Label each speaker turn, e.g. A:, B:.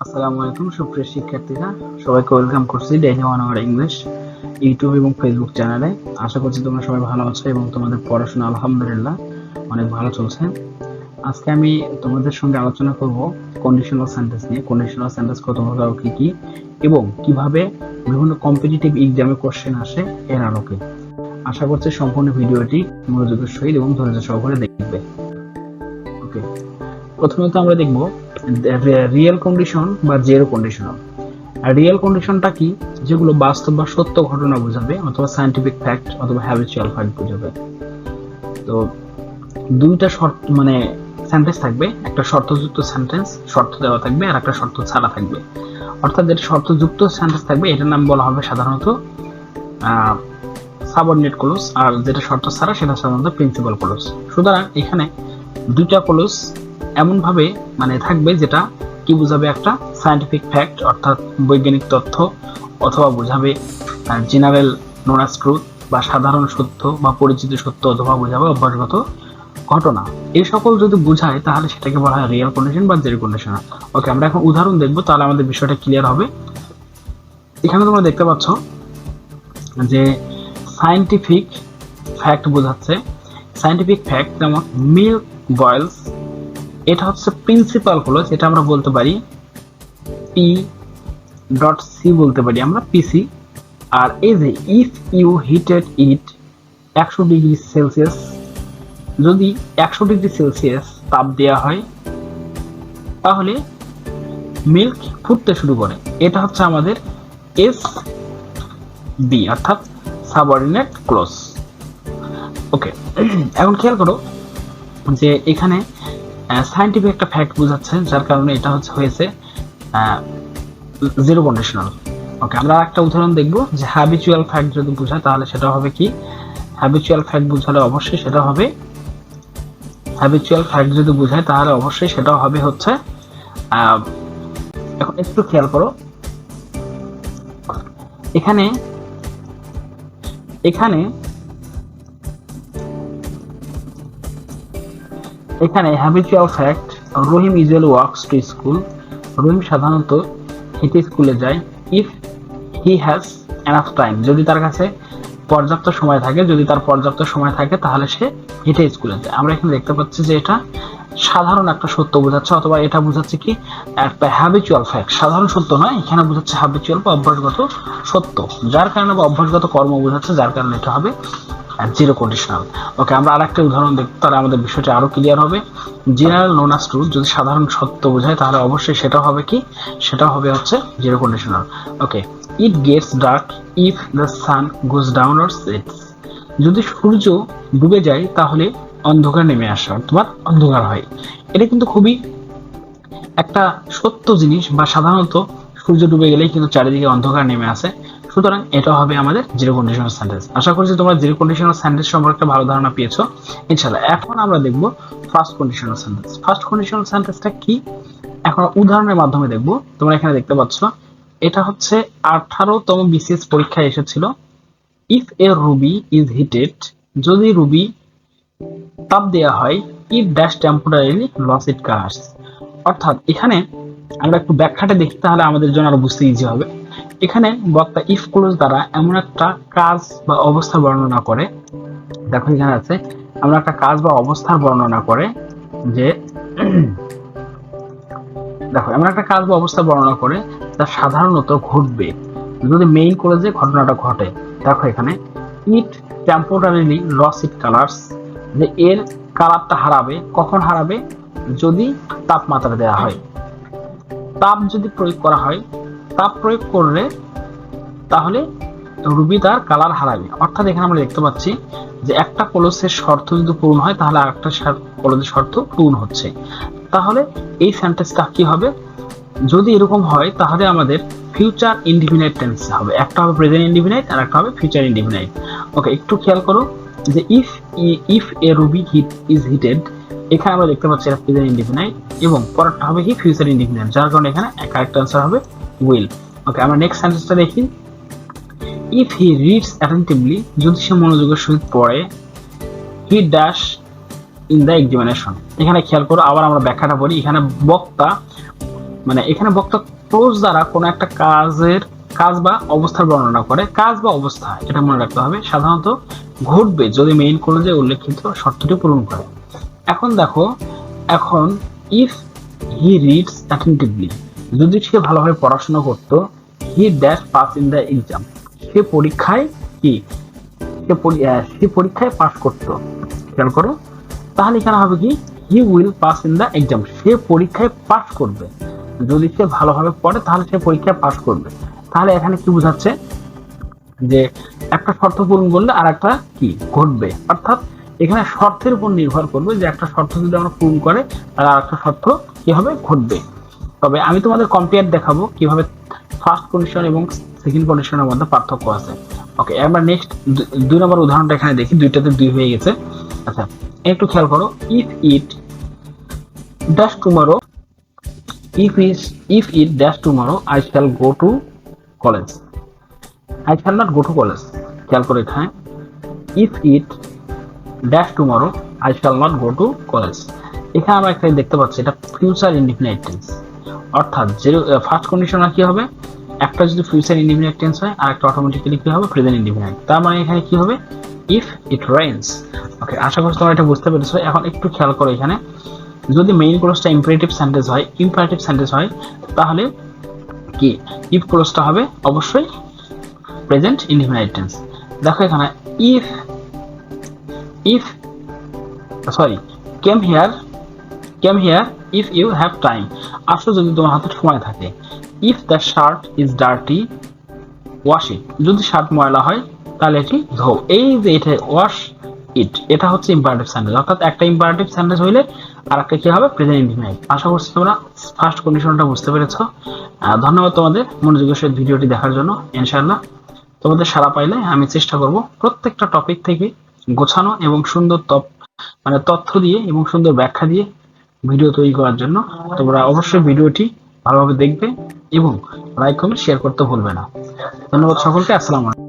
A: আসসালামু আলাইকুম সুপ্রিয় শিক্ষার্থীরা, সবাইকে ওয়েলকাম করছি ডেইলি 1 আওয়ার ইংলিশ ইউটিউব এবং ফেসবুক চ্যানেলে। আশা করছি তোমরা সবাই ভালো আছো এবং তোমাদের পড়াশোনা আলহামদুলিল্লাহ অনেক ভালো চলছে। আজকে আমি তোমাদের সঙ্গে আলোচনা করব কন্ডিশনাল সেন্টেন্স নিয়ে। কন্ডিশনাল সেন্টেন্স কত প্রকার ও কি এবং কিভাবে বিভিন্ন কম্পিটিটিভ এক্সামে কোশ্চেন আসে এর আলোকে। আশা করছি সম্পূর্ণ ভিডিওটি মনোযোগের সহিত এবং ধৈর্য সহকারে দেখবে। ওকে, প্রথমে তো আমরা দেখব রিয়েল কন্ডিশন বা জেরো কন্ডিশনাল। আর রিয়েল কন্ডিশনটা কি? যেগুলো বাস্তব বা সত্য ঘটনা বোঝাবে, অথবা সায়েন্টিফিক ফ্যাক্ট অথবা হ্যাবিচুয়াল ফ্যাক্ট বোঝাবে। তো দুইটা শর্ত মানে সেন্টেন্স থাকবে, একটা শর্তযুক্ত সেন্টেন্স, শর্ত দেওয়া থাকবে, আর একটা শর্ত ছাড়া থাকবে। অর্থাৎ যেটা শর্তযুক্ত সেন্টেন্স থাকবে এটার নাম বলা হবে সাধারণত সাবঅর্ডিনেট ক্লজ, আর যেটা শর্ত ছাড়া সেটা সাধারণত প্রিন্সিপাল ক্লজ। সুতরাং এখানে দুইটা ক্লজ এমন ভাবে থাকবে যেটা কি বোঝাবে, একটা সায়েন্টিফিক ফ্যাক্ট অর্থাৎ বৈজ্ঞানিক তথ্য, অথবা বোঝাবে জেনারেল নোনাস ট্রুথ বা সাধারণ সত্য বা পরিচিত সত্য, অথবা বোঝাবে অভ্যাসগত ঘটনা। এই সকল যদি বোঝায় তাহলে সেটাকে বলা হয় রিয়েল কন্ডিশন বা জেরো কন্ডিশন। ওকে, আমরা এখন উদাহরণ দেখবো, তাহলে আমাদের বিষয়টা ক্লিয়ার হবে। এখানে তোমরা দেখতে পাচ্ছ যে সায়েন্টিফিক ফ্যাক্ট বোঝাচ্ছে। সায়েন্টিফিক ফ্যাক্ট যেমন মিল্ক বয়েলস, এটা হচ্ছে প্রিন্সিপাল ক্লজ, এটা আমরা বলতে পারি পি ডট সি, বলতে পারি আমরা পিসি। আর এই যে if you heated it 100 degree Celsius, যদি 100 ডিগ্রি সেলসিয়াস তাপ দেওয়া হয় তাহলে মিল্ক ফুটতে শুরু করে। এটা হচ্ছে আমাদের এস বি অর্থাৎ সাবঅর্ডিনেট ক্লজ। ওকে, এখন খেয়াল করো যে এখানে সায়েন্টিফিক একটা ফ্যাক্ট বোঝাচ্ছে, যার কারণে এটা হয়েছে জিরো কন্ডিশনাল। ওকে, আমরা একটা উদাহরণ দেখব যে হ্যাবিচুয়াল ফ্যাক্ট যদি বোঝায় তাহলে সেটা হবে কি? হ্যাবিচুয়াল ফ্যাক্ট বোঝালে অবশ্যই সেটা হবে, হ্যাবিচুয়াল ফ্যাক্ট যদি বোঝায় তাহলে অবশ্যই সেটা হবে হচ্ছে এখন একটু খেয়াল করো, এখানে এখানে এখানে habitual fact, Rahim usually works to school, Rahim সাধারণত হেঁটে স্কুলে যায়। If he has enough time, যদি তার কাছে পর্যাপ্ত সময় থাকে, যদি তার পর্যাপ্ত সময় থাকে তাহলে সে হেঁটে স্কুলে যায়। আমরা এখানে দেখতে পাচ্ছি যে এটা সাধারণ একটা সত্য বোঝাচ্ছে, অথবা এটা বোঝাচ্ছে কি একটা হ্যাবিচুয়াল ফ্যাক্ট, সাধারণ সত্য নয়, এখানে বোঝাচ্ছে হ্যাবিচুয়াল বা অভ্যাসগত সত্য, যার কারণে বা অভ্যাসগত কর্ম বোঝাচ্ছে, যার কারণে এটা হবে জিরো কন্ডিশনাল। ওকে, আমরা আরেকটা উদাহরণ দেখব, তাহলে আমাদের বিষয়টা আরো ক্লিয়ার হবে। জেনারেল নোনাস ট্রুথ যদি সাধারণ সত্য বোঝায় তাহলে অবশ্যই সেটা হবে কি? সেটা হবে হচ্ছে zero conditional. Okay, it gets dark if the sun goes down or sets, যদি সূর্য ডুবে যায় তাহলে অন্ধকার নেমে আসে অথবা অন্ধকার হয়। এটা কিন্তু খুবই একটা সত্য জিনিস, বা সাধারণত সূর্য ডুবে গেলেই কিন্তু চারিদিকে অন্ধকার নেমে আসে। সুতরাং এটা হবে আমাদের জিরো কন্ডিশনাল সেন্টেন্স। আশা করছি তোমরা জিরো কন্ডিশনাল সেন্টেন্স সম্পর্কে ভালো ধারণা পেয়েছো ইনশাআল্লাহ। এখন আমরা দেখব first conditional sentence. First conditional সেন্টেন্সটা কি এখন উদাহরণের মাধ্যমে দেখব। তোমরা এখানে দেখতে পাচ্ছ এটা হচ্ছে 18তম বিসিএস পরীক্ষায় এসেছিল। If a ruby is heated, যদি রুবি তাপ দেওয়া হয়, it dash temporarily loss it colours. অর্থাৎ এখানে আমরা একটু ব্যাখ্যাটা দেখি তাহলে আমাদের জন্য আরো বুঝতে ইজি হবে। এখানে বক্তা ইফ ক্লোজ দ্বারা এমন একটা কাজ বা অবস্থা বর্ণনা করে, দেখো এখানে আছে এমন একটা কাজ বা অবস্থার বর্ণনা করে যে দেখো এমন একটা কাজ বা অবস্থা বর্ণনা করে যা সাধারণত ঘটবে যদি মেইন ক্লোজে ঘটনাটা ঘটে। দেখো এখানে ইট টেম্পোরারিলি লস ইট কালার্স, যে এর কালারটা হারাবে, কখন হারাবে? যদি তাপমাত্রা দেওয়া হয়, তাপ যদি প্রয়োগ করা হয়, তাপ প্রয়োগ করলে তাহলে রুবি তার কালার হারাবে। অর্থাৎ এখানে আমরা দেখতে পাচ্ছি যে একটা কলসের শর্ত যদি পূরণ হয় তাহলে আরেকটা কলসের শর্ত পূরণ হচ্ছে। তাহলে এই সেন্টেন্সটা কি হবে? যদি এরকম হয় তাহলে আমাদের ফিউচার ইনডিফিনাইট টেন্স হবে, একটা হবে প্রেজেন্ট ইনডিফিনাইট আর একটা হবে ফিউচার ইনডিফিনাইট। ওকে, একটু খেয়াল করো যে if a ruby is heated, এখানে আমরা দেখতে পাচ্ছি এটা প্রেজেন্ট ইনডিফিনাইট এবং পরেরটা হবে কি ফিউচার ইনডিফিনাইট, যার কারণে এখানে কারেক্ট অ্যান্সার হবে উইল। ওকে, আমরা নেক্সট সেন্টেন্সটা দেখি। ইফ হি রিডস অ্যাটেন্টিভলি, যদি সে মনোযোগের সহিত পড়ে, he dash in the examination. এখানে খেয়াল করো, আবার আমরা ব্যাখ্যাটা পড়ি। এখানে বক্তা মানে এখানে বক্তা ক্লোজ দ্বারা কোনো একটা কাজ বা অবস্থার বর্ণনা করে, কাজ বা অবস্থা, এটা মনে রাখতে হবে। সাধারণত ঘটবে যদি মেইন ক্লোজে উল্লেখিত শর্তটি পূরণ করে। এখন দেখো, এখন ইফ হি রিডস অ্যাটেন্টিভলি, যদি সে ভালোভাবে পড়াশোনা করতো, he dash pass in the exam, সে পরীক্ষায় কি সে পরীক্ষায় পাস করতো। খেয়াল করো, তাহলে এখানে হবে কি he will pass in the exam, সে পরীক্ষায় পাস করবে। যদি সে ভালোভাবে পড়ে তাহলে সে পরীক্ষায় পাস করবে। তাহলে এখানে কি বোঝাচ্ছে যে একটা শর্ত পূরণ করলে আর একটা কি ঘটবে, অর্থাৎ এখানে শর্তের উপর নির্ভর করবে যে একটা শর্ত যদি আমরা পূরণ করে তাহলে আর একটা শর্ত কি হবে, ঘটবে। তবে আমি তোমাদের কম্পেয়ার দেখাবো কিভাবে ফার্স্ট কন্ডিশন এবং সেকেন্ড কন্ডিশনের মধ্যে পার্থক্য আছে। ওকে, এবার নেক্সট 2 নম্বর উদাহরণটা এখানে দেখি, দুইটাতে 2 হয়ে গেছে। আচ্ছা, একটু খেয়াল করো, if it dash tomorrow, if it dash tomorrow I shall go to college, I shall not go to college। খেয়াল করে এখানে if it dash tomorrow I shall not go to college, এখানে আমরা একটা দেখতে পাচ্ছি এটা ফিউচার ইনডিফিনাইট টেন্স, অর্থাৎ যে ফার্স্ট কন্ডিশন কি হবে, একটা যদি ফিউচার ইনডিফিনাইট টেন্স হয় আর একটা অটোমেটিক্যালি কি হবে, প্রেজেন্ট ইনডিফিনাইট। তার মানে এখানে কি হবে, if it rains। ওকে, আশা করি তোমরা এটা বুঝতে পেরেছো। এখন একটু খেয়াল করো, এখানে যদি মেইন ক্লোজটা ইম্পারেটিভ সেন্টেন্স হয় তাহলে কি ইফ ক্লোজটা হবে অবশ্যই প্রেজেন্ট ইনডিফিনাইট টেন্স। দেখো এখানে if came here if you have time, আসলে যদি তোমার হাতে সময় থাকে। If the shirt is dirty wash it, যদি শার্ট ময়লা হয় তাহলে এটি ধোও। এই যে এটা ওয়াশ ইট, এটা হচ্ছে ইম্পারেটিভ সেন্টেন্স, অর্থাৎ একটা ইম্পারেটিভ সেন্টেন্স হইলে আর একটা কি হবে, প্রেজেন্ট ইনডিফিনাইট। আশা করছি তোমরা ফার্স্ট কন্ডিশনটা বুঝতে পেরেছো। ধন্যবাদ তোমাদের মনোযোগের সাথে ভিডিওটি দেখার জন্য। ইনশাআল্লাহ তোমাদের সাড়া পাইলে আমি চেষ্টা করব প্রত্যেকটা টপিক থেকে গোছানো এবং সুন্দর তথ্য দিয়ে এবং সুন্দর ব্যাখ্যা দিয়ে ভিডিও তৈরি করার জন্য। তোমরা অবশ্যই ভিডিওটি ভালোভাবে দেখবে এবং লাইক কমেন্ট শেয়ার করতে ভুলবে না। ধন্যবাদ সকলকে। আসসালামু আলাইকুম।